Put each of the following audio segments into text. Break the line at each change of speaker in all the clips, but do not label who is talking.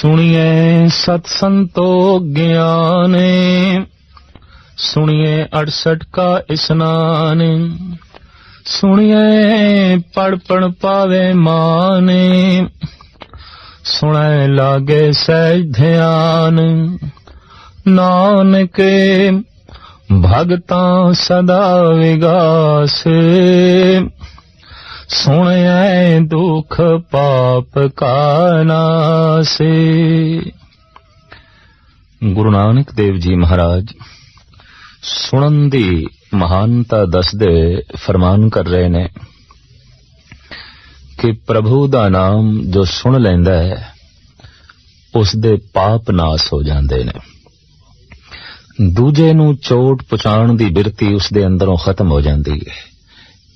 सुनिए सत्संतो ज्ञान, सुनिए 68 का स्नान। सुनिए पढ़ पढ़ पावे माने, सुने लागे सहज ध्यान। नानक भगतां सदा विगास, सुनिए दुख पाप का नास। गुरु नानक देव जी महाराज सुनन दी महानता दसदे फरमान कर रहे ने कि प्रभु दा नाम जो सुन लैंदा है उसदे पाप नाश हो जांदे ने। दूजे नूं चोट पहुंचाण दी बिरती उसदे अंदरों खत्म हो जांदी है।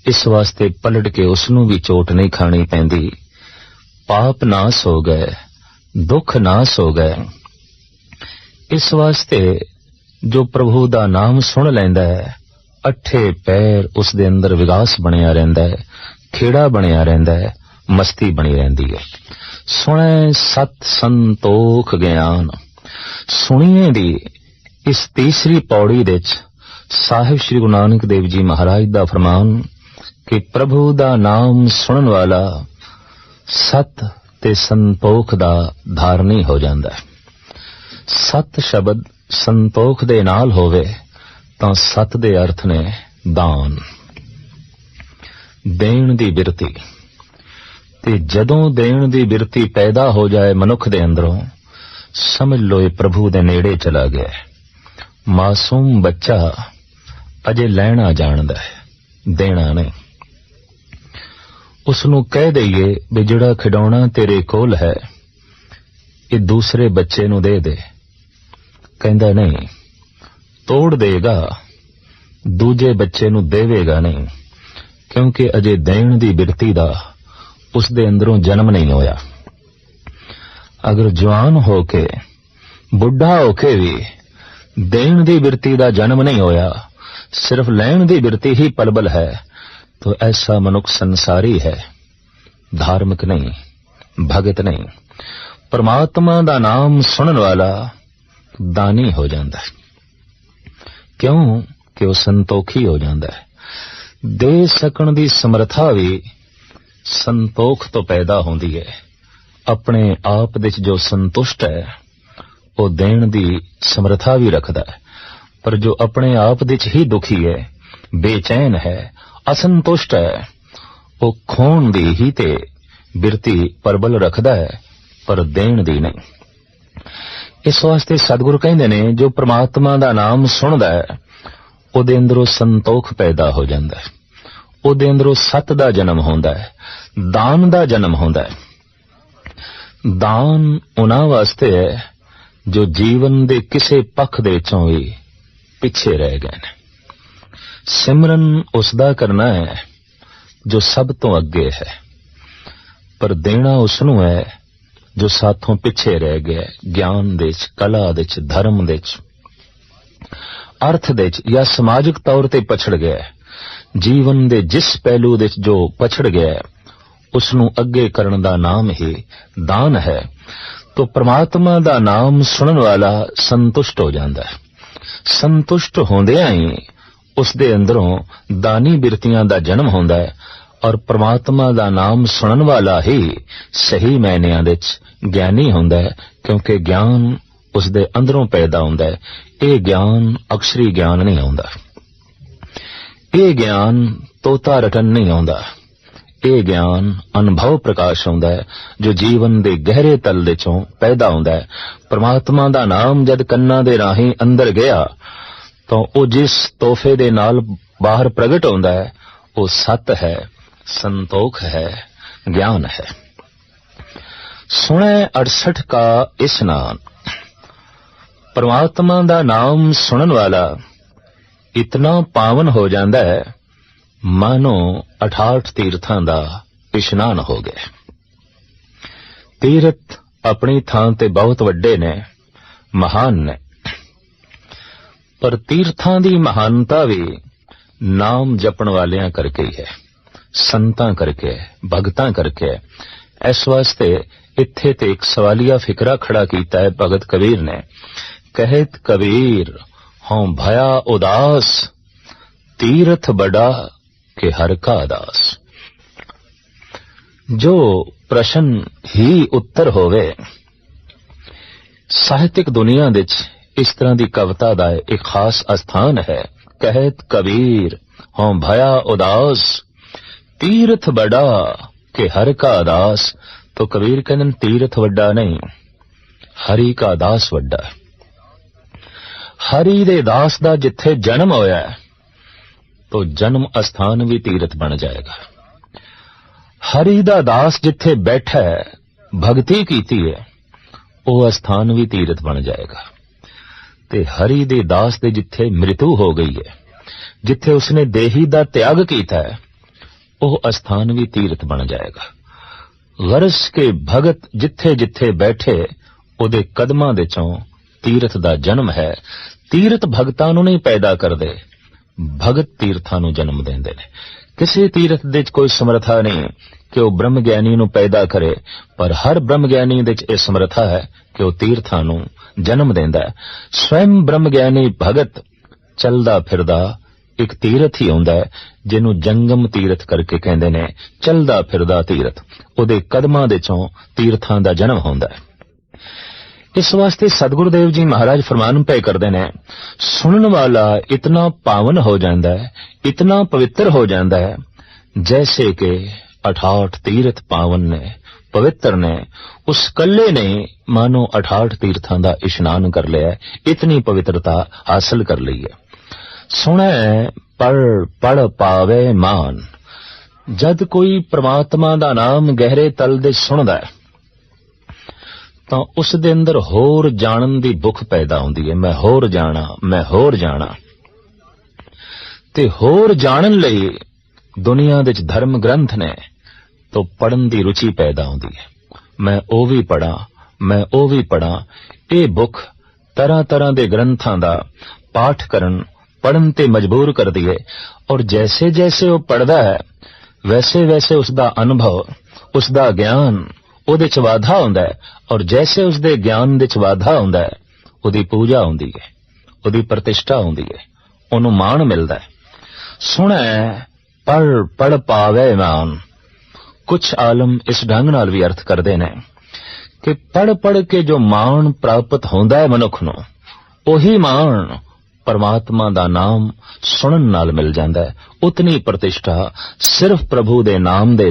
इस वास्ते पलट के उसनूं भी चोट नहीं खानी पैंदी। पाप नाश हो गए, दुख नाश हो गए। इस वास्ते जो प्रभु दा नाम सुन लैंदा है, अठे पैर उसदे अंदर विगास बनिया रहिंदा है, खेड़ा बनिया रहिंदा है, मस्ती बनी रहिंदी है। सुने सत संतोख ज्ञान। सुनिए दी इस तीसरी पौड़ी दे साहिब श्री गुरु नानक देव जी महाराज दा फरमान कि प्रभु दा नाम सुनन वाला सत ते संतोख दा धारनी हो जांदा है। सत शब्द संतोख दे नाल होवे तां सत दे अर्थ ने दान, देण दी बिरती। ते जदों देण दी बिरती पैदा हो जाए मनुख दे अंदरों, समझ लो ये प्रभु दे नेड़े चला गया। मासूम बच्चा अजे लैना जानदा है, देना नहीं। उसनूं कह दईए भी जिहड़ा खिडौना तेरे कोल है ये दूसरे बच्चे नूं दे दे, कहंदा नहीं, तोड़ देगा, दूजे बच्चे नूं देवेगा नहीं, क्योंकि अजे देण दी बिरती दा उस दे अंदरों जन्म नहीं होया। अगर जवान होके बुढ़ा होके भी देण दी बिरती दा जन्म नहीं होया, सिर्फ लैण दी बिरती ही पलबल है, तो ऐसा मनुख संसारी है, धार्मिक नहीं, भगत नहीं। परमात्मा दा नाम सुनन वाला दानी हो जाता है। क्यों कि वह संतोखी हो जाता है। दे सकण दी समर्था भी संतोख तो पैदा होंदी है। अपने आप दे जो संतुष्ट है वो देण दी समर्था भी रखदा है, पर जो अपने आप दे ही दुखी है, बेचैन है, असंतुष्ट है, वो खोण दी ही ते बिरती परबल रखदा है, पर देण दी नहीं। इस वास्ते सतगुरु कहंदे ने जो परमात्मा दा नाम सुनदा है ओदे अंदरों संतोख पैदा हो जांदा है, ओदे अंदरों सत दा जन्म होंदा है, दान दा जन्म होंदा है। दान उन्हां वास्ते है जो जीवन दे किसे पख दे चों भी पिछे रह गए ने। सिमरन उसदा करना है जो सब तो अगे है, पर देना उसनू है जो साथों पिछे रह गया। ज्ञान दे च, कला दे च, धर्म दे च, अर्थ दे च या समाजिक तौर ते पछड़ गया। जीवन दे जिस पहलू दे च जो पछड़ गया उसनू अगे करन दा नाम ही दान है। तो परमात्मा दा नाम सुनन वाला संतुष्ट हो जाता है। संतुष्ट होंदियां ही उस दे अंदरों दानी बिरतियां दा जन्म होंदा है, और परमात्मा दा नाम सुनन वाला ही सही मैनियां दे च ज्ञानी होंदा है, क्योंकि ज्ञान उस दे अंदरों पैदा होंदा है। ये ज्ञान अक्षरी ज्ञान नहीं होंदा, ये ज्ञान तोता रटन नहीं होंदा, ये ज्ञान अनुभव प्रकाश होंदा है जो जीवन दे गहरे तल दे चों पैदा होंदा है। परमात्मा दा नाम जद कन्ना दे राही अंदर गया तो वो जिस तोहफे दे नाल बाहर प्रगट होंदा है वो सत है, संतोख है, ज्ञान है। सुने 68 का स्नान। परमात्मा दा नाम सुनन वाला इतना पावन हो जाता है मानो 68 तीर्थां दा इशनान हो गया। तीर्थ अपनी थां ते बहुत वड्डे ने, महान ने, पर तीर्थां दी महानता भी नाम जपण वालियां करके ही है, संतां करके, भगतां करके। इस वास्ते इत्थे ते एक सवालिया फिकरा खड़ा कीता है भगत कबीर ने। कहत कबीर हों भया उदास, तीरथ बड़ा के हर का दास। जो प्रश्न ही उत्तर होवे, ਸਾਹਿਤਿਕ ਦੁਨੀਆ ਵਿੱਚ ਇਸ ਤਰ੍ਹਾਂ ਦੀ ਕਵਿਤਾ ਦਾ ਇੱਕ ਖਾਸ ਅਸਥਾਨ ਹੈ। ਕਹਿਤ ਕਬੀਰ ਹੋਂ ਭਇਆ ਉਦਾਸ, ਤੀਰਥ ਬੜਾ ਕਿ ਹਰ ਕਾ ਦਾਸ। तो कबीर कहते तीर्थ वड्डा नहीं, हरि का दास वड्डा। हरि दे दास दा जिथे जन्म होया है तो जन्म अस्थान भी तीर्थ बन जाएगा। हरि दा दास जिथे बैठा है, भगती कीती है, वो अस्थान भी तीर्थ बन जाएगा। ते हरि दे दास दे जिथे मृत्यु हो गई है, जिथे उसने देही दा त्याग कीता है, वो अस्थान भी तीर्थ बन जाएगा। गरज के भगत जिथे जिथे बैठे उहदे कदमां दे चों तीर्थ दा जन्म है। तीर्थ भगतां नूं नहीं पैदा करदे, भगत तीर्थां नूं जन्म देंदे ने। किसी तीर्थ दे कोई समर्था नहीं कि वह ब्रह्म ज्ञानी नूं पैदा करे, पर हर ब्रह्म ज्ञानी दे यह समर्था है कि वह तीर्थां नूं जन्म देंदा है। स्वयं ब्रह्म ज्ञानी भगत चलदा फिरदा एक तीर्थ ही आउंदा है, जिन्हों जंगम तीर्थ करके कहंदे ने। चलदा फिरदा तीर्थ, उहदे कदमां दे चों तीर्थां दा जन्म होंदा है। इस वास्ते सतगुरुदेव जी महाराज फरमान पे करते ने, सुनन वाला इतना पावन हो जाता है, इतना पवित्र हो जाता है, जैसे कि 68 तीर्थ पावन ने, पवित्र ने। उस कल्ले ने मानो 68 तीर्थां दा इशनान कर लिया, इतनी पवित्रता हासिल कर ली है। सुने पढ़ पढ़ पावे मान। जद कोई परमात्मा दा नाम गहरे तल दे सुनदा है तां उस दे अंदर होर जानन दी भुख पैदा हुंदी है। मैं होर जाना, मैं होर जाना। ते होर जानन लई दुनिया दे धर्म ग्रंथ ने तो पढ़न दी रुचि पैदा हुंदी है। मैं ओ भी पढ़ा, मैं ओ भी पढ़ा। ये भुख तरह तरह दे ग्रंथां दा पाठ करन पढ़न ते मजबूर कर दिए। और जैसे जैसे वो पढ़दा है, वैसे वैसे उसका अनुभव, उसका ज्ञान उहदे च वाधा हुंदा है। और जैसे उसदे ज्ञान दे च वाधा हुंदा है, उहदी पूजा हुंदी है, उहदी प्रतिष्ठा हुंदी है, उहनूं मान मिलदा है। सुणे पढ़ पढ़ पावे मान। कुछ आलम इस ढंग नाल भी अर्थ करदे ने कि पढ़ पढ़ के जो मान प्राप्त होंदा है मनुख नूं, ओही मान परमात्मा दा नाम सुनन नाल मिल जांदा है। उतनी प्रतिष्ठा सिर्फ प्रभु दे नाम दे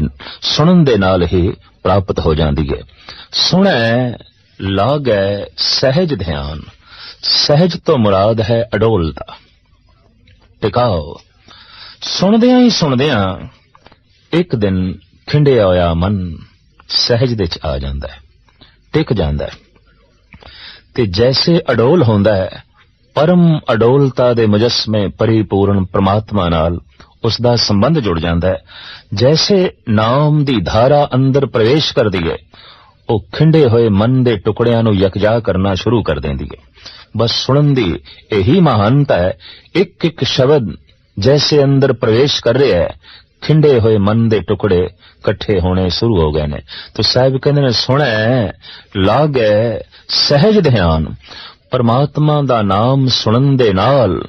सुनन दे नाल ही प्राप्त हो जांदी है। सुने लागै सहज ध्यान। सहज तो मुराद है अडोलता, टिकाओ। सुनदियां ही सुनदियां एक दिन खिंडिया होया मन सहज दे च आ जांदा है, टिक जांदा है। ते जैसे अडोल होंदा है, परम अडोलता दे मुजस्मे परिपूर्ण परमात्मा नाल उसका संबंध जुड़ जाता है। जैसे नाम दी धारा अंदर प्रवेश कर दी है, वो खिंडे हुए मन दे टुकड़ियां नूं यकजा करना शुरू कर देंदी है। बस सुनन दी यही महानता है। एक एक शब्द जैसे अंदर प्रवेश कर रहे है, खिंडे हुए मन दे टुकड़े कट्ठे होने शुरू हो गए ने। तो साहिब कहते ने सुने लागै सहज ध्यान। परमात्मा दा नाम सुनन दे नाल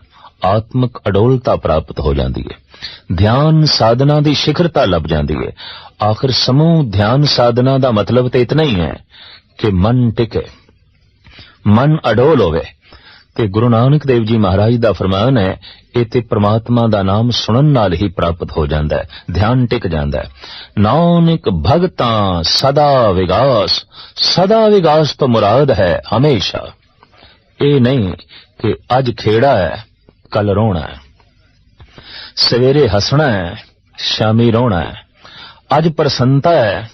आत्मक अडोलता प्राप्त हो जाती है। ध्यान साधना दी शिखरता लभ जाती है। आखिर समूह ध्यान साधना दा मतलब तो इतना ही है कि मन टिके, मन अडोल होवे। ते गुरु नानक देव जी महाराज दा फरमान है, ये ते परमात्मा दा नाम सुनन नाल ही प्राप्त हो जाता है, ध्यान टिक जाता है। नानक भगतां सदा विगास। सदा विगास तो मुराद है हमेशा। ये नहीं कि अज खेड़ा है कल रोना है, सवेरे हसना है शामी रोना है, अज प्रसन्नता है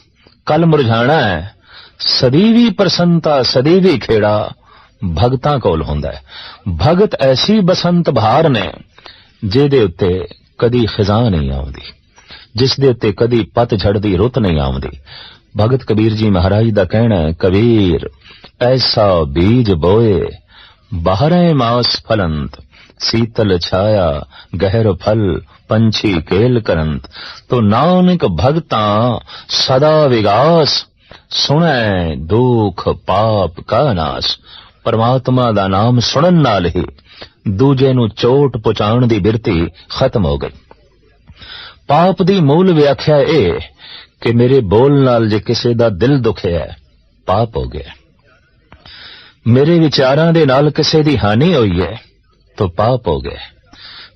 कल मुरझाना है। सदीवी प्रसन्नता सदीवी खेड़ा भगतां कोल हुंदा है। भगत ऐसी बसंत बहार ने जिहदे उत्ते कदी खिज़ा नहीं आउंदी, जिस दे उत्ते कदी पतझड़ दी रुत नहीं आउंदी। भगत कबीर जी महाराज दा कहना है, कबीर ऐसा बीज बोए बाहरे मास फलंत, शीतल छाया गहर फल पंछी केल करंत। तो नानक भगतां सदा विगास। ਸੁਣੈ ਦੁੱਖ ਪਾਪ ਕਾ ਨਾਸ। ਪਰਮਾਤਮਾ ਦਾ ਨਾਮ ਸੁਣਨ ਨਾਲ ਹੀ ਦੂਜੇ ਨੂੰ ਚੋਟ ਪਹੁੰਚਾਉਣ ਦੀ ਬਿਰਤੀ ਖਤਮ ਹੋ ਗਈ। ਪਾਪ ਦੀ ਮੂਲ ਵਿਆਖਿਆ ਇਹ ਕਿ ਮੇਰੇ ਬੋਲ ਨਾਲ ਜੇ ਕਿਸੇ ਦਾ ਦਿਲ ਦੁਖਿਆ ਪਾਪ ਹੋ ਗਿਆ। ਮੇਰੇ ਵਿਚਾਰਾਂ ਦੇ ਨਾਲ ਕਿਸੇ ਦੀ ਹਾਨੀ ਹੋਈ ਹੈ ਤਾਂ ਪਾਪ ਹੋ ਗਿਆ।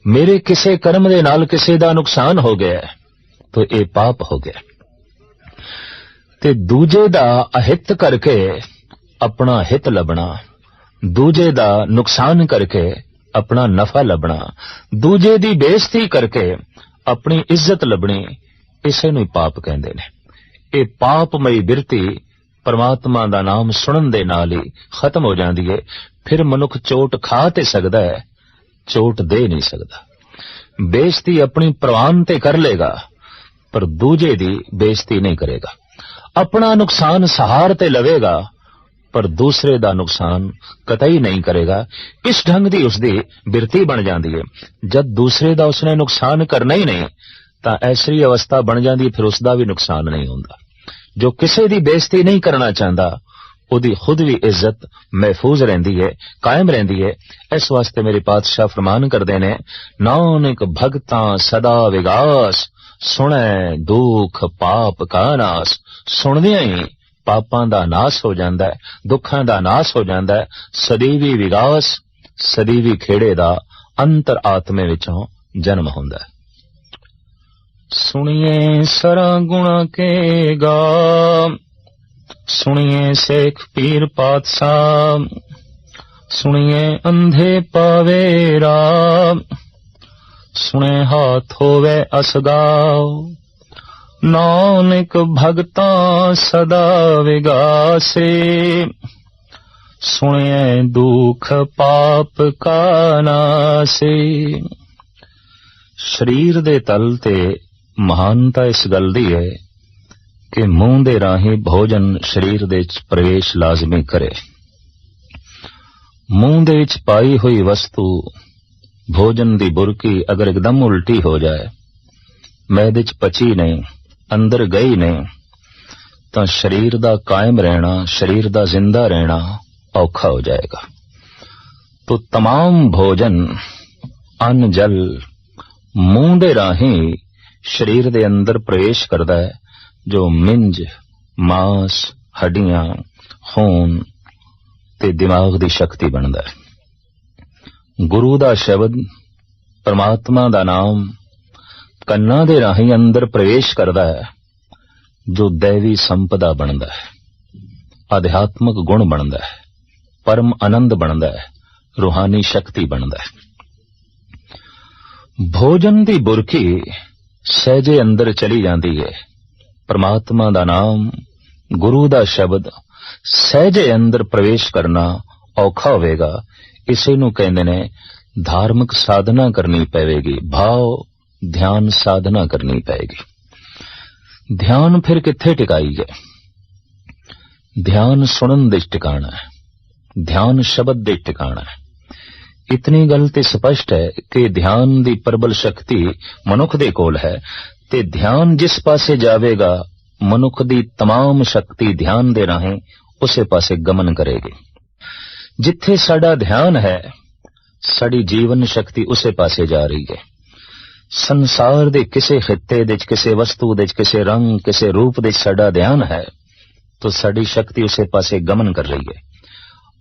ਮੇਰੇ ਕਿਸੇ ਕਰਮ ਦੇ ਨਾਲ ਕਿਸੇ ਦਾ ਨੁਕਸਾਨ ਹੋ ਗਿਆ ਤਾਂ ਇਹ ਪਾਪ ਹੋ ਗਿਆ। ਤੇ ਦੂਜੇ ਦਾ ਅਹਿਤ ਕਰਕੇ ਆਪਣਾ ਹਿੱਤ ਲੱਭਣਾ, ਦੂਜੇ ਦਾ ਨੁਕਸਾਨ ਕਰਕੇ ਆਪਣਾ ਨਫਾ ਲੱਭਣਾ, ਦੂਜੇ ਦੀ ਬੇਇੱਜ਼ਤੀ ਕਰਕੇ ਆਪਣੀ ਇੱਜ਼ਤ ਲੱਭਣੀ, ਇਸੇ ਨੂੰ ਪਾਪ ਕਹਿੰਦੇ ਨੇ। ਇਹ ਪਾਪਮਈ ਬਿਰਤੀ ਪਰਮਾਤਮਾ ਦਾ ਨਾਮ ਸੁਣਨ ਦੇ ਨਾਲ ਹੀ ਖਤਮ ਹੋ ਜਾਂਦੀ ਹੈ। ਫਿਰ ਮਨੁੱਖ ਚੋਟ ਖਾ ਤੇ ਸਕਦਾ ਹੈ, ਚੋਟ ਦੇ ਨਹੀਂ ਸਕਦਾ। ਬੇਇੱਜ਼ਤੀ ਆਪਣੀ ਪ੍ਰਵਾਨ ਤੇ ਕਰ ਲੇਗਾ ਪਰ ਦੂਜੇ ਦੀ ਬੇਇੱਜ਼ਤੀ ਨਹੀਂ ਕਰੇਗਾ। ਆਪਣਾ ਨੁਕਸਾਨ ਸਹਾਰ ਤੇ ਲਵੇਗਾ ਪਰ ਦੂਸਰੇ ਦਾ ਨੁਕਸਾਨ ਕਤਈ ਨਹੀਂ ਕਰੇਗਾ। ਇਸ ਢੰਗ ਦੀ ਉਸਦੀ ਬਿਰਤੀ ਬਣ ਜਾਂਦੀ ਹੈ। ਜਦ ਦੂਸਰੇ ਦਾ ਉਸਨੇ ਨੁਕਸਾਨ ਕਰਨਾ ਹੀ ਨਹੀਂ ਤਾਂ ਐਸੀ ਅਵਸਥਾ ਬਣ ਜਾਂਦੀ ਹੈ, ਫਿਰ ਉਸਦਾ ਵੀ ਨੁਕਸਾਨ ਨਹੀਂ ਹੁੰਦਾ। ਜੋ ਕਿਸੇ ਦੀ ਬੇਇੱਜ਼ਤੀ ਨਹੀਂ ਕਰਨਾ ਚਾਹੁੰਦਾ ਉਹਦੀ ਖੁਦ ਵੀ ਇੱਜ਼ਤ ਮਹਿਫੂਜ਼ ਰਹਿੰਦੀ ਹੈ, ਕਾਇਮ ਰਹਿੰਦੀ ਹੈ। ਇਸ ਵਾਸਤੇ ਮੇਰੇ ਪਾਤਸ਼ਾਹ ਫਰਮਾਨ ਕਰਦੇ ਨੇ, ਨਾਨਕ ਭਗਤਾਂ ਸਦਾ ਵਿਗਾਸ, ਸੁਣੈ ਦੁੱਖ ਪਾਪ ਕਾ ਨਾਸ। ਸੁਣਦਿਆਂ ਹੀ ਪਾਪਾਂ ਦਾ ਨਾਸ ਹੋ ਜਾਂਦਾ ਹੈ, ਦੁੱਖਾਂ ਦਾ ਨਾਸ ਹੋ ਜਾਂਦਾ ਹੈ। ਸਦੀਵੀ ਵਿਗਾਸ, ਸਦੀਵੀ ਖੇੜੇ ਦਾ ਅੰਤਰ ਆਤਮੇ ਵਿੱਚੋਂ ਜਨਮ ਹੁੰਦਾ ਹੈ। ਸੁਣੀਏ ਸਰਾਂ ਗੁਣਾ ਕੇ ਗਾ, ਸੁਣੀਏ ਸੇਖ ਪੀਰ ਪਾਤਸ਼ਾਹ, ਸੁਣੀਏ ਅੰਧੇ ਪਾਵੇ ਰਾਹ, ਸੁਣੇ ਹਾਥ ਹੋਵੇ ਅਸਗਾਓ। ਨਾਨਕ ਭਗਤਾਂ ਸਦਾ ਵਿਗਾਸੇ, ਸੁਣਿਐ ਦੁਖ ਪਾਪ ਕਾ ਨਾਸੇ। ਸਰੀਰ ਦੇ ਤਲ ਤੇ ਮਹਾਨਤਾ ਇਸ ਗੱਲ ਦੀ ਹੈ ਕਿ ਮੂੰਹ ਦੇ ਰਾਹੀਂ ਭੋਜਨ ਸਰੀਰ ਦੇ ਵਿੱਚ ਪ੍ਰਵੇਸ਼ ਲਾਜ਼ਮੀ ਕਰੇ। ਮੂੰਹ ਦੇ ਵਿੱਚ ਪਾਈ ਹੋਈ ਵਸਤੂ ਭੋਜਨ ਦੀ ਬੁਰਕੀ ਅਗਰ ਇੱਕਦਮ ਉਲਟੀ ਹੋ ਜਾਏ, ਮੈਦੇ ਚ ਪਚੀ ਨਹੀਂ, ਅੰਦਰ ਗਈ ਨਹੀਂ, ਤਾਂ ਸਰੀਰ ਦਾ ਕਾਇਮ ਰਹਿਣਾ, ਸਰੀਰ ਦਾ ਜ਼ਿੰਦਾ ਰਹਿਣਾ ਔਖਾ ਹੋ ਜਾਏਗਾ। तो तमाम भोजन अन्न जल मूंह दे राहीं शरीर दे अंदर प्रवेश करता है, जो मिंज मांस हड्डियां खून ते दिमाग दी शक्ति बनता है। गुरु दा शब्द परमात्मा दा नाम कन्ना दे राहीं अंदर प्रवेश करता है, जो दैवी संपदा बनता है, आध्यात्मिक गुण बनता है, परम आनंद बनता है, रूहानी शक्ति बनता है। भोजन दी बुरकी सहजे अंदर चली जाती है, परमात्मा दा नाम गुरु दा शब्द सहजे अंदर प्रवेश करना औखा होवेगा। इसे नूं कहंदे ने धार्मिक साधना करनी पवेगी, भाव ध्यान साधना करनी पएगी। ध्यान फिर कित्थे टिकाई है? ध्यान सुनन दे टिकाना है, ध्यान शब्द दे टिकाना है। इतनी गल ते स्पष्ट है कि ध्यान दी प्रबल शक्ति मनुख दे कोल है, ते ध्यान जिस पासे जावेगा मनुख दी तमाम शक्ति ध्यान दे राहें उसे पासे गमन करेगी। जिथे साडा ध्यान है साड़ी जीवन शक्ति उसे पासे जा रही है। संसार दे किसे खिते दे, किसे वस्तु दे, किसे रंग किसे रूप दे साडा ध्यान है तो साड़ी शक्ति उसे पासे गमन कर रही है,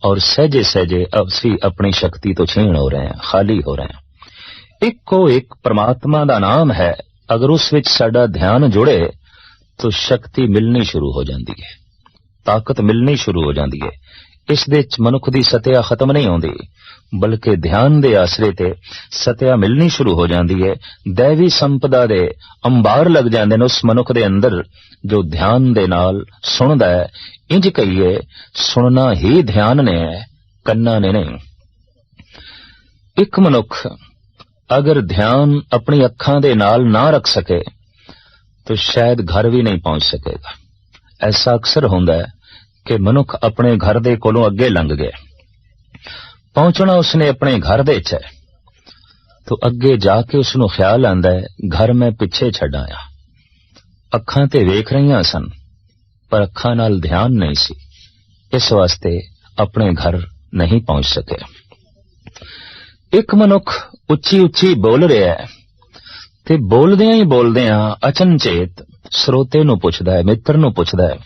और सहजे सहजे असी अपनी शक्ति तो छीन हो रहे हैं, खाली हो रहे हैं। एक को एक परमात्मा दा नाम है, अगर उस विच साडा ध्यान जुड़े तो शक्ति मिलनी शुरू हो जाती है, ताकत मिलनी शुरू हो जाती है। इस दे मनुख दी सत्या खत्म नहीं होंदी, बल्कि ध्यान दे आसरे ते सत्या मिलनी शुरू हो जाती है। दैवी संपदा दे अंबार लग जाते हैं उस मनुख दे अंदर जो ध्यान दे नाल सुनदा है। इंज कहिए सुनना ही ध्यान ने है, कन्ना ने नहीं। एक मनुख अगर ध्यान अपनी अखां दे नाल ना रख सके तो शायद घर भी नहीं पहुंच सकेगा। ऐसा अक्सर होंदा है कि मनुख अपने घर दे कोलों अगे लंघ गया, पहुंचना उसने अपने घर दे च है, तो अगे जाके उसनू ख्याल आंदा है घर मैं पिछे छड़ आया। अखां ते वेख रहियां सन पर अखां नाल ध्यान नहीं सी, इस वास्ते अपने घर नहीं पहुंच सके। एक मनुख उच्ची उच्ची बोल रहा है ते बोलदियां ही बोलदियां अचनचेत श्रोते नूं पुछदा है, मित्र नूं पुछदा है,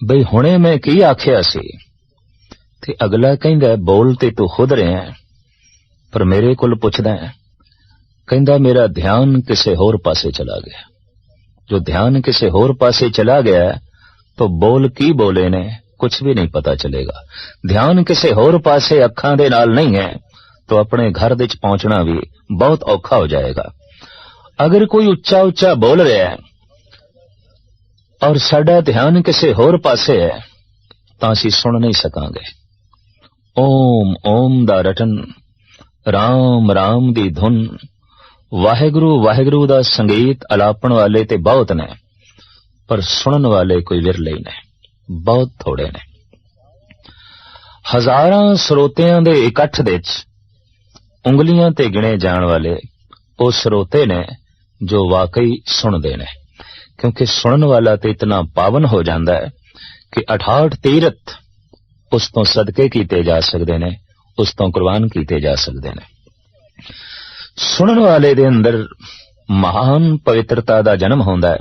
बई हुणे मैं की आखिया सी? ते अगला कहंदा बोल ते तू खुद रहा है, पर मेरे कोल पुछदा है। कहंदा मेरा ध्यान किसे होर पासे चला गया। जो ध्यान किसे होर पासे चला गया तो बोल की बोले ने कुछ भी नहीं पता चलेगा। ध्यान किसे होर पासे अखां दे नाल नहीं है तो अपने घर विच पहुंचना भी बहुत औखा हो जाएगा। अगर कोई उच्चा उच्चा बोल रहा है और साडा ध्यान किसे होर पासे है तां असीं सुन नहीं सकांगे। ओम ओम दा रटन, राम राम दी धुन, वाहिगुरु वाहिगुरु दा संगीत अलापण वाले ते बहुत ने, पर सुनन वाले कोई विरले ने, बहुत थोड़े ने। हजारां ਸਰੋਤਿਆਂ दे इकट्ठ दे उंगलियां ते गिने जाण वाले ਉਹ ਸਰੋਤੇ ने जो वाकई सुनते ने, क्योंकि सुनन वाला तो इतना पावन हो जाता है कि 68 तीरथ उस तो सदके कीते जा सकते ने, उस तो कुर्बान कीते जा सकते ने। सुनन वाले दे अंदर महान पवित्रता दा जन्म होंदा है,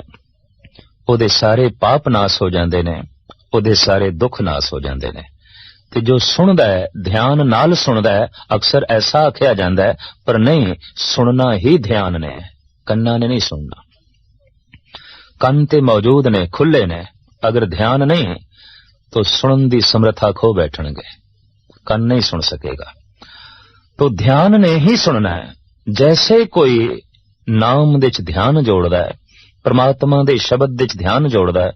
ਉਹਦੇ सारे पाप नाश हो जाते ने, ਉਹਦੇ सारे दुख नाश हो जाते ने। ते जो सुनदा है, ध्यान नाल सुनदा है, अक्सर ऐसा आख्या जाता है, पर नहीं, सुनना ही ध्यान ने, कन्ना ने नहीं सुनना। कन ते मौजूद ने, खुले ने, अगर ध्यान नहीं तो सुनन दी समर्था खो बैठणगे, कन नहीं सुन सकेगा। तो ध्यान ने ही सुनना है। जैसे कोई नाम दे च ध्यान जोड़दा है, परमात्मा दे शब्द दे च ध्यान जोड़दा है,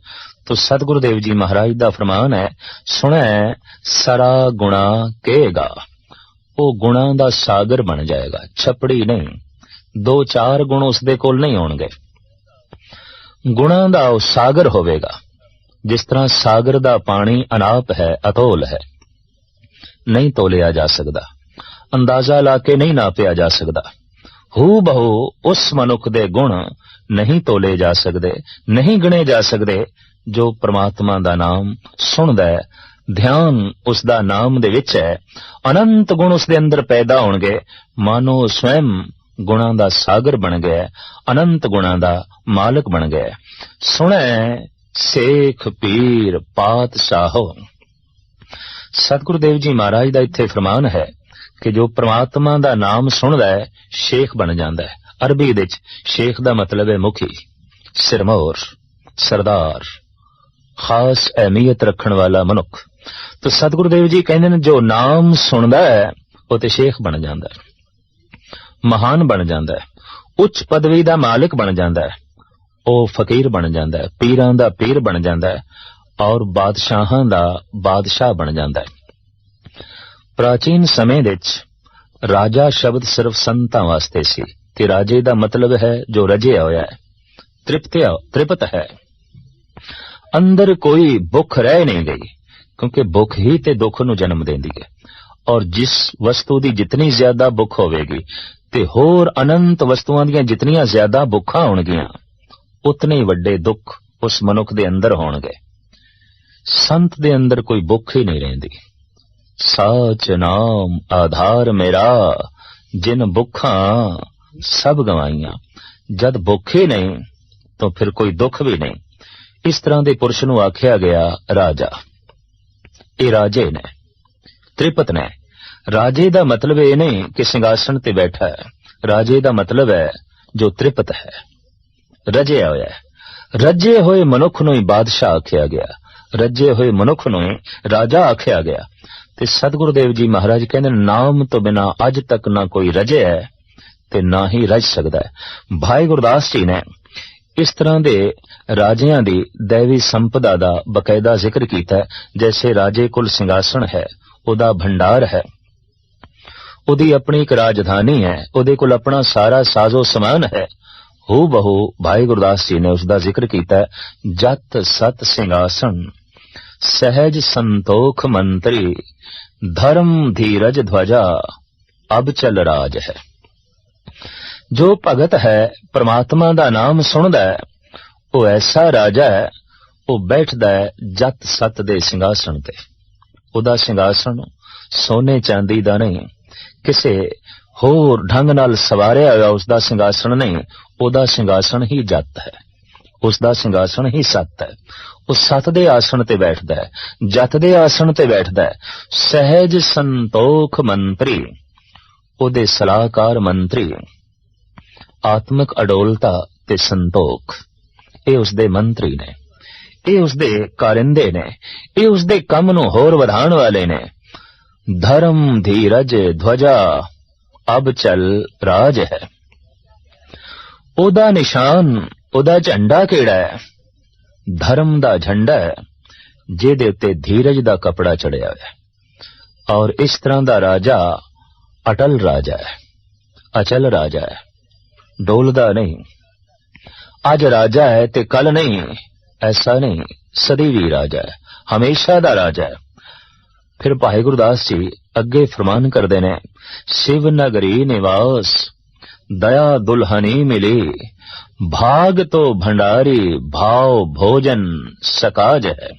तो सतगुरु देव जी महाराज दा फरमान है, सुनै सारा गुणा कहेगा, वो गुणा दा सागर बन जाएगा, छपड़ी नहीं। 2-4 गुण उसदे कोल नहीं होणगे, गुणा दा वो सागर होवेगा। जिस तरह सागर दा पानी अनाप है, अतोल है, नहीं तोलिया जा सकदा, अंदाजा लाके नहीं नापिया जा सकदा। हू बहु उस मनुख दे गुण नहीं तोले जा सकते, नहीं गिने जा सकते जो परमात्मा दा नाम सुनदा है, ध्यान उसदा नाम दे विच है। अनंत गुण उसदे अंदर पैदा होणगे, मानो स्वयं गुणा दा सागर बन गया, अनंत गुणा दा मालक बन गया। सुनै सेख पीर पातशाहो। सतगुरु देव जी महाराज दा इत्थे फरमान है कि जो परमात्मा दा नाम सुनदा है शेख बन जांदा है। अरबी दे शेख दा मतलब है मुखी, सिरमौर, सरदार, खास अहमियत रखण वाला मनुख। तो सतगुरु देव जी कहंदे ने जो नाम सुनदा है वो ते शेख बन जांदा है, महान बन जांदा है, उच्च पदवी दा मालिक बन जांदा है, ओ फकीर बन जांदा है, पीरां दा पीर बन जांदा है और बादशाहां दा बादशाह बन जांदा है। प्राचीन समय विच राजा शब्द सिर्फ संतां वास्ते सी कि राजे दा मतलब है जो रजिया होया है, तृप्त है, अंदर कोई भुख रह नहीं गई, क्योंकि भुख ही ते दुख नूं जन्म देंदी है। और जिस वस्तु दी जितनी ज्यादा भुख होवेगी ते होर अनंत वस्तुआं दीयां जितनियां ज्यादा भुखां होणगियां उतने ही वड्डे दुख उस मनुख दे अंदर होणगे। संत दे अंदर कोई भुख ही नहीं रहिंदी। साच नाम आधार मेरा, जिन भुखां सब गवाइयां। जद भुख ही नहीं तो फिर कोई दुख भी नहीं। इस तरह दे पुरुष नूं आख्या गया राजा। ये राजे ने, त्रिपत ने। राजे दा मतलब ये नहीं कि सिंहासन ते बैठा है, राजे दा मतलब है जो त्रिपत है, रजे होया है। रजे होए मनुख नूं ही बादशाह आख्या गया, रजे होए मनुख नूं ही राजा आख्या गया। ते सतगुरु देव जी महाराज कहंदे नाम तो बिना अज तक ना कोई रजे है ते ना ही रज सकदा है। भाई गुरदास जी ने इस तरह दे राजियां दी दैवी संपदा दा बकायदा जिक्र कीता है। जैसे राजे कोल सिंहासन है, उदा भंडार है, उदी अपनी एक राजधानी है, उदे कोल अपना सारा साजो समान है। हू बहु भाई गुरदास जी ने उसका जिक्र किया है, जत सत सिंहासन सहज संतोख मंत्री, धर्म धीरज ध्वजा अब चल राज है। जो भगत है परमात्मा दा नाम सुनदा है वो ऐसा राजा है, ਉਹ ਬੈਠਦਾ ਹੈ ਜੱਤ ਸੱਤ ਦੇ ਸਿੰਘਾਸਣ ਤੇ। ਉਹਦਾ ਸਿੰਘਾਸਣ ਸੋਨੇ ਚਾਂਦੀ ਦਾ ਨਹੀਂ, ਕਿਸੇ ਹੋਰ ਢੰਗ ਨਾਲ ਸਵਾਰਿਆ ਹੋਇਆ ਉਸਦਾ ਸਿੰਘਾਸਣ ਨਹੀਂ, ਉਹਦਾ ਸਿੰਘਾਸਣ ਹੀ ਜੱਤ ਹੈ, ਉਸਦਾ ਸਿੰਘਾਸਣ ਹੀ ਸੱਤ ਹੈ। ਉਹ ਸੱਤ ਦੇ ਆਸਣ ਤੇ ਬੈਠਦਾ ਹੈ, ਜੱਤ ਦੇ ਆਸਣ ਤੇ ਬੈਠਦਾ ਹੈ। ਸਹਿਜ ਸੰਤੋਖ ਮੰਤਰੀ, ਉਹਦੇ ਸਲਾਹਕਾਰ ਮੰਤਰੀ। ਆਤਮਿਕ ਅਡੋਲਤਾ ਤੇ ਸੰਤੋਖ, ਇਹ ਉਸਦੇ ਮੰਤਰੀ ਨੇ, ਇਹ ਉਸਦੇ ਕਾਰਿੰਦੇ ਨੇ, ਇਹ ਉਸਦੇ ਕੰਮ ਨੂੰ ਹੋਰ ਵਧਾਉਣ ਵਾਲੇ ਨੇ। ਧਰਮ ਧੀਰਜ ਧਵਜਾ ਅਬ ਚਲ ਰਾਜ ਹੈ। ਉਹਦਾ ਨਿਸ਼ਾਨ, ਉਹਦਾ ਝੰਡਾ ਕਿਹੜਾ ਹੈ? ਧਰਮ ਦਾ ਝੰਡਾ ਹੈ, ਜਿਹਦੇ ਉੱਤੇ ਧੀਰਜ ਦਾ ਕਪੜਾ ਚੜਿਆ ਹੋਇਆ। ਔਰ ਇਸ ਤਰ੍ਹਾਂ ਦਾ ਰਾਜਾ ਅਟਲ ਰਾਜਾ ਹੈ, ਅਚਲ ਰਾਜਾ ਹੈ, ਡੋਲਦਾ ਨਹੀਂ। ਅੱਜ ਰਾਜਾ ਹੈ ਤੇ ਕੱਲ ਨਹੀਂ, ਐਸਾ ਨਹੀਂ, ਸਦੀਵੀ ਰਾਜਾ ਹੈ, ਹਮੇਸ਼ਾ ਦਾ ਰਾਜਾ ਹੈ। ਫਿਰ ਭਾਈ ਗੁਰਦਾਸ ਜੀ ਅੱਗੇ ਫਰਮਾਨ ਕਰਦੇ ਨੇ, शिव नगरी निवास दया दुल्हनी मिली, भाग तो भंडारी भाव भोजन सकाज है।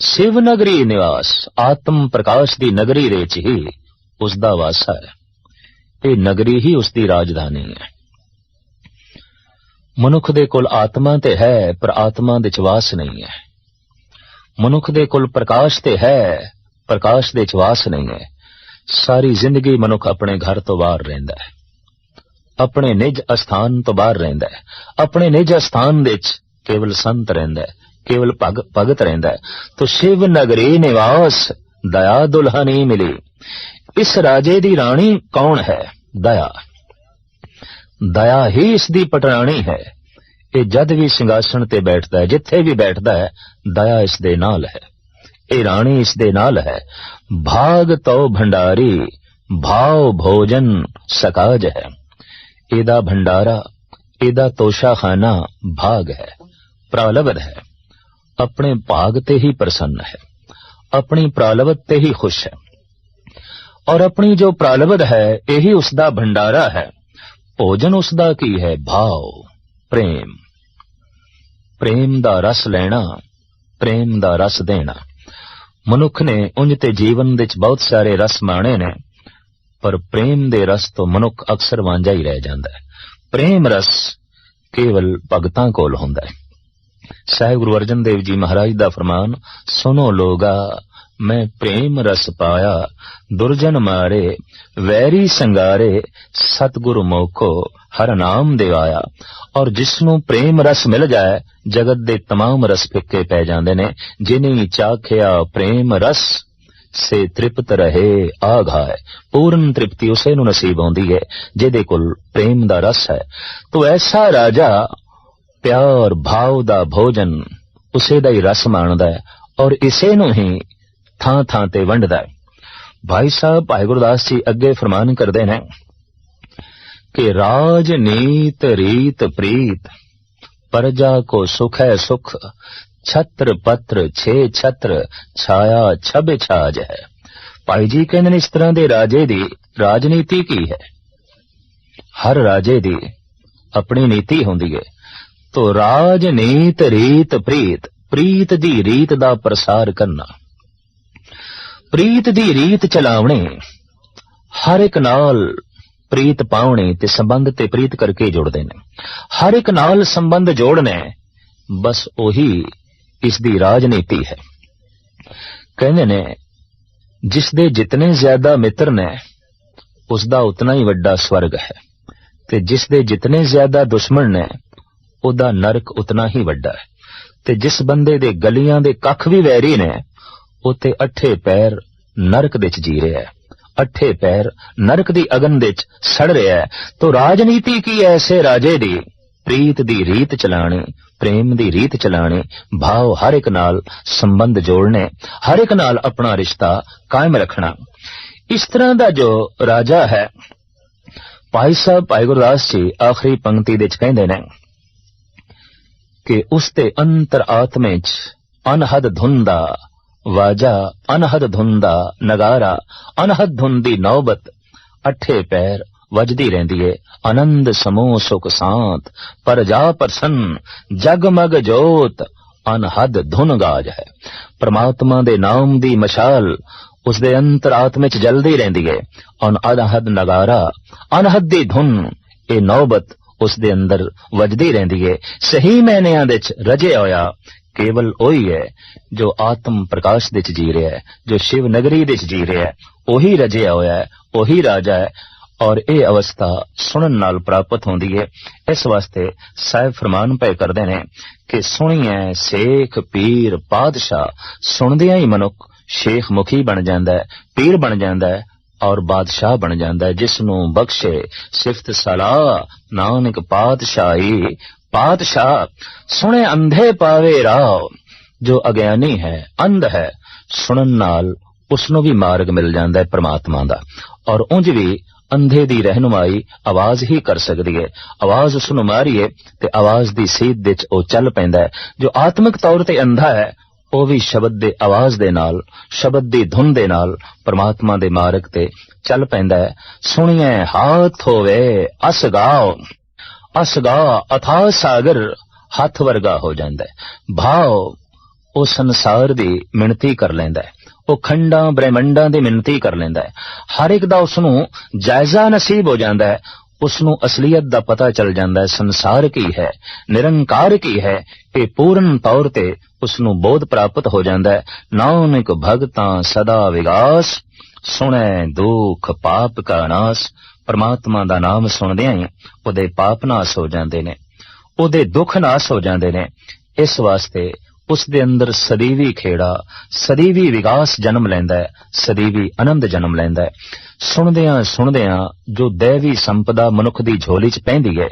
शिव नगरी निवास, आत्म प्रकाश दी नगरी रेच ही उसदा वासा है। ये नगरी ही उसदी राजधानी है। मनुख दे कोल आत्मा ते है, पर आत्मा दे च वास नहीं है। मनुख दे कोल प्रकाश ते है, प्रकाश दे च वास नहीं है। सारी जिंदगी मनुख अपने घर तो बाहर रहिंदा है, अपने निज अस्थान तो बाहर रहिंदा है। अपने निज अस्थान दे च केवल संत रहिंदा है, केवल भगत रहिंदा है। तो शिव नगरी निवास दया दुल्हनी मिली। इस राजे दी रानी कौन है? दया। दया ही इसदी पटरानी है। ये जद भी सिंहासन ते बैठदा है, जिथे भी बैठदा है, दया इसदे नाल है, ये रानी इसदे नाल है। भाग तो भंडारी भाव भोजन सकाज है। एदा भंडारा, एदा तोशाखाना भाग है, प्रालब्ध है। अपने भाग ते ही प्रसन्न है, अपनी प्रालब्ध ते ही खुश है। और अपनी जो प्रालब्ध है यही उसदा भंडारा है। भोजन उसदा की है? भाव, प्रेम। प्रेम दा रस लेना, प्रेम दा रस देना। मनुख ने उंज ते जीवन दे बहुत सारे रस माणे ने, पर प्रेम दे रस तो मनुख अक्सर वांझा ही रह जांदा है। प्रेम रस केवल भगतां कोल हुंदा है। साहिब गुरु अर्जन देव जी महाराज दा फरमान, सुनो लोगा मैं प्रेम रस पाया, दुर्जन मारे वैरी संगारे, सतगुरु मोखो हर नाम दिवाया। और जिसनों प्रेम रस मिल जाए, जगत दे तमाम रस फिक्के पै जांदे ने। जिन्हीं चाख्या प्रेम रस से तृप्त रहे आघाए। पूर्ण तृप्ति उसे नूं नसीब होंदी है जिहदे कोल प्रेम दा रस है। तो ऐसा राजा प्यार भाव दा भोजन उसे दा ही रस माणदा है, और इसे नूं ही थां थां ते वंडदा है। भाई साहब भाई गुरदास जी अगे फरमान करदे ने कि राजनीत रीत प्रीत, प्रजा को सुख है सुख, छत्र पत्र छे छत्र, छाया छब छाज है। भाई जी कहंदे ने इस तरह दे राजे दी राजनीति की है। हर राजे दी अपनी नीति हुंदी है। तो राजनीत रीत प्रीत, प्रीत दी रीत दा प्रसार करना, प्रीत दी रीत चलावणी, हर एक नाल प्रीत पावणी ते संबंध ते प्रीत करके जोड़दे ने। हर एक नाल संबंध जोड़ने, बस ओही इसदी राजनीति है। कहने ने जिसदे जितने ज्यादा मित्र ने, उसदा उतना ही वड्डा स्वर्ग है, ते जिसदे जितने ज्यादा दुश्मन ने, उदा नरक उतना ही वड्डा है। ते जिस बंदे दे गलियां दे कख भी वैरी ने, उते अठे पैर नरक दे च जी रहा है, अठे पैर नरक दी अगन दे च सड़ रहा है। तो राजनीति की ऐसे राजे दी प्रीत दी रीत चलानी, प्रेम दी रीत चलानी, भाव हर एक नाल संबंध जोड़ने, हर एक नाल अपना रिश्ता कायम रखना। इस तरह दा जो राजा है, भाई साहब भाई गुरदास जी आखिरी पंक्ति दे च कहंदे ने कि उसते अंतर आत्मे च अनहद धुंदा वाजा, अनहद धुंदा नगारा, अनहद धुंदी नौबत, अठे पैर वजदी रहिंदी है। आनंद समूह सुख सांत, पर जा प्रसन्न, जगमग जोत, ਅਨਹਦ ਧੁਨ ਗਾਜ ਹੈ। ਪ੍ਰਮਾਤਮਾ ਦੇ ਨਾਮ ਦੀ ਮਸ਼ਾਲ ਉਸ ਦੇ ਅੰਤਰਾਤਮੇ ਚ ਜਲਦੀ ਰਹਿੰਦੀ ਹੈ। ਅਨਹਦ ਨਗਾਰਾ, ਅਨਹਦ ਦੀ ਧੁਨ, ਇਹ ਨੌਬਤ ਉਸ ਦੇ ਅੰਦਰ ਵੱਜਦੀ ਰਹਿੰਦੀ ਹੈ। ਸਹੀ ਮਾਇਨਿਆਂ ਦੇ ਚ ਰਜਿਆ ਹੋਇਆ ਕੇਵਲ ਉਹੀ ਹੈ ਜੋ ਆਤਮ ਪ੍ਰਕਾਸ਼ ਦੇ ਚ ਜੀ ਰਿਹਾ ਹੈ, ਜੋ ਸ਼ਿਵ ਨਗਰੀ ਦੇ ਚ ਜੀ ਰਿਹਾ ਹੈ। ਉਹੀ ਰਜਿਆ ਹੋਇਆ ਹੈ, ਉਹੀ ਰਾਜਾ ਹੈ। ਔਰ ਇਹ ਅਵਸਥਾ ਸੁਣਨ ਨਾਲ ਪ੍ਰਾਪਤ ਹੁੰਦੀ ਹੈ। ਇਸ ਵਾਸਤੇ ਸਾਹਿਬ ਫਰਮਾਨ ਪਏ ਕਰਦੇ ਨੇ ਕਿ ਸੁਣੀਏ ਸੇਖ ਪੀਰ ਪਾਤਸ਼ਾਹ, ਸੁਣਦਿਆਂ ਹੀ ਮਨੁੱਖ ਸ਼ੇਖ ਮੁਖੀ ਬਣ ਜਾਂਦਾ ਹੈ, ਪੀਰ ਬਣ ਜਾਂਦਾ ਹੈ ਔਰ ਬਾਦਸ਼ਾਹ ਬਣ ਜਾਂਦਾ ਹੈ। ਜਿਸ ਨੂੰ ਬਖਸ਼ੇ ਸਿਫਤ ਸਲਾਹ ਨਾਨਕ ਪਾਤਸ਼ਾਹੀ, ਪਾਤਸ਼ਾਹ ਸੁਣੇ ਅੰਧੇ ਪਾਵੇ ਰਾਹ। ਜੋ ਅਗਿਆਨੀ ਹੈ, ਅੰਧ ਹੈ, ਸੁਣਨ ਨਾਲ ਉਸ ਨੂੰ ਵੀ ਮਾਰਗ ਮਿਲ ਜਾਂਦਾ ਹੈ ਪ੍ਰਮਾਤਮਾ ਦਾ। ਔਰ ਉਂਝ ਵੀ ਅੰਧੇ ਦੀ ਰਹਿਨੁਮਾਈ ਆਵਾਜ਼ ਹੀ ਕਰ ਸਕਦੀ ਹੈ। ਆਵਾਜ਼ ਉਸ ਨੂੰ ਮਾਰੀਏ ਤੇ ਆਵਾਜ਼ ਦੀ ਸੀਧ ਵਿੱਚ ਉਹ ਚੱਲ ਪੈਂਦਾ ਹੈ। ਜੋ ਆਤਮਿਕ ਤੌਰ ਤੇ ਅੰਧਾ ਹੈ ਉਹ ਵੀ ਸ਼ਬਦ ਦੇ ਆਵਾਜ਼ ਦੇ ਨਾਲ, ਸ਼ਬਦ ਦੀ ਧੁਨ ਦੇ ਨਾਲ ਪ੍ਰਮਾਤਮਾ ਦੇ ਮਾਰਗ ਤੇ ਚੱਲ ਪੈਂਦਾ ਹੈ। ਸੁਣੀਏ ਹਾਥ ਹੋਵੇ ਅਸ ਗਾਓ, ਅਸ ਗਾ ਅਥਾਹ ਸਾਗਰ, ਹੱਥ ਵਰਗਾ ਹੋ ਜਾਂਦਾ ਹੈ। ਭਾਵ ਉਹ ਸੰਸਾਰ ਦੀ ਮਿਣਤੀ ਕਰ ਲੈਂਦਾ ਹੈ, ਉਹ ਖੰਡਾਂ ਬ੍ਰਹਿਮੰਡਾਂ ਦੀ ਮਿਣਤੀ ਕਰ ਲੈਂਦਾ ਹੈ। ਹਰ ਇੱਕ ਦਾ ਉਸ ਨੂੰ ਜਾਇਜ਼ਾ ਨਸੀਬ ਹੋ ਜਾਂਦਾ ਹੈ। ਉਸ ਨੂੰ ਅਸਲੀਅਤ ਦਾ ਪਤਾ ਚੱਲ ਜਾਂਦਾ ਹੈ, ਸੰਸਾਰ ਕੀ ਹੈ, ਨਿਰੰਕਾਰ ਕੀ ਹੈ। ਇਹ ਪੂਰਨ ਤੌਰ ਤੇ ਉਸ ਨੂੰ ਬੋਧ ਪ੍ਰਾਪਤ ਹੋ ਜਾਂਦਾ ਹੈ। ਨਾਨਕ ਭਗਤਾਂ ਸਦਾ ਵਿਗਾਸ, ਸੁਣੈ ਦੁੱਖ ਪਾਪ ਕਾ ਨਾਸ। ਪਰਮਾਤਮਾ ਦਾ ਨਾਮ ਸੁਣਦਿਆਂ ਹੀ ਉਹਦੇ ਪਾਪ ਨਾਸ ਹੋ ਜਾਂਦੇ ਨੇ, ਉਹਦੇ ਦੁੱਖ ਨਾਸ ਹੋ ਜਾਂਦੇ ਨੇ। ਇਸ ਵਾਸਤੇ ਉਸ ਦੇ ਅੰਦਰ ਸਦੀਵੀ ਖੇੜਾ, ਸਦੀਵੀ ਵਿਕਾਸ ਜਨਮ ਲੈਂਦਾ ਹੈ, ਸਦੀਵੀ ਆਨੰਦ ਜਨਮ ਲੈਂਦਾ ਹੈ। ਸੁਣਦਿਆਂ ਸੁਣਦਿਆਂ ਜੋ ਦੈਵੀ ਸੰਪਦਾ ਮਨੁੱਖ ਦੀ ਝੋਲੀ ਚ ਪੈਂਦੀ ਹੈ,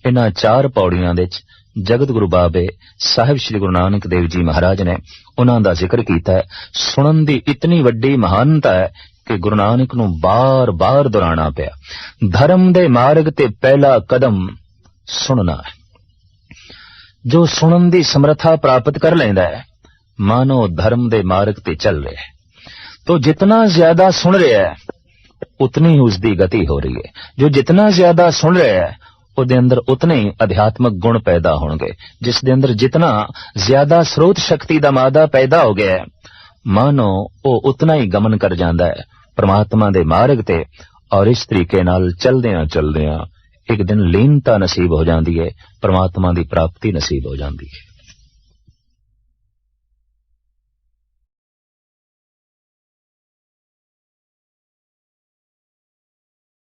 ਇਹਨਾਂ 4 ਪੌੜੀਆਂ ਦੇ ਚ ਜਗਤ ਗੁਰੂ ਬਾਬੇ ਸਾਹਿਬ ਸ੍ਰੀ ਗੁਰੂ ਨਾਨਕ ਦੇਵ ਜੀ ਮਹਾਰਾਜ ਨੇ ਉਹਨਾਂ ਦਾ ਜ਼ਿਕਰ ਕੀਤਾ ਹੈ। ਸੁਣਨ ਦੀ ਇਤਨੀ ਵੱਡੀ ਮਹਾਨਤਾ ਹੈ ਕਿ ਗੁਰੂ ਨਾਨਕ ਨੂੰ ਬਾਰ-ਬਾਰ ਦੁਹਰਾਉਣਾ ਪਿਆ। ਧਰਮ ਦੇ ਮਾਰਗ ਤੇ ਪਹਿਲਾ ਕਦਮ ਸੁਣਨਾ ਹੈ। ਜੋ ਸੁਣਨ ਦੀ ਸਮਰੱਥਾ ਪ੍ਰਾਪਤ ਕਰ ਲੈਂਦਾ ਹੈ, ਮਾਨੋ ਧਰਮ ਦੇ ਮਾਰਗ ਤੇ ਚੱਲ ਰਿਹਾ ਹੈ। तो जितना ज्यादा सुन रहा है उतनी ही उसकी गति हो रही है। जो जितना ज्यादा सुन रहा है ਉਹਦੇ ਅੰਦਰ ਉਤਨੇ ਹੀ ਅਧਿਆਤਮਕ ਗੁਣ ਪੈਦਾ ਹੋਣਗੇ। ਜਿਸ ਦੇ ਅੰਦਰ ਜਿਤਨਾ ਜ਼ਿਆਦਾ ਸਰੋਤ ਸ਼ਕਤੀ ਦਾ ਮਾਦਾ ਪੈਦਾ ਹੋ ਗਿਆ, ਮਾਨੋ ਉਹ ਉਤਨਾ ਹੀ ਗਮਨ ਕਰ ਜਾਂਦਾ ਹੈ ਪ੍ਰਮਾਤਮਾ ਦੇ ਮਾਰਗ ਤੇ। ਔਰ ਇਸ ਤਰੀਕੇ ਨਾਲ ਚਲਦਿਆਂ ਚਲਦਿਆਂ ਇੱਕ ਦਿਨ ਲੀਨਤਾ ਨਸੀਬ ਹੋ ਜਾਂਦੀ ਹੈ, ਪ੍ਰਮਾਤਮਾ ਦੀ ਪ੍ਰਾਪਤੀ ਨਸੀਬ ਹੋ ਜਾਂਦੀ ਹੈ।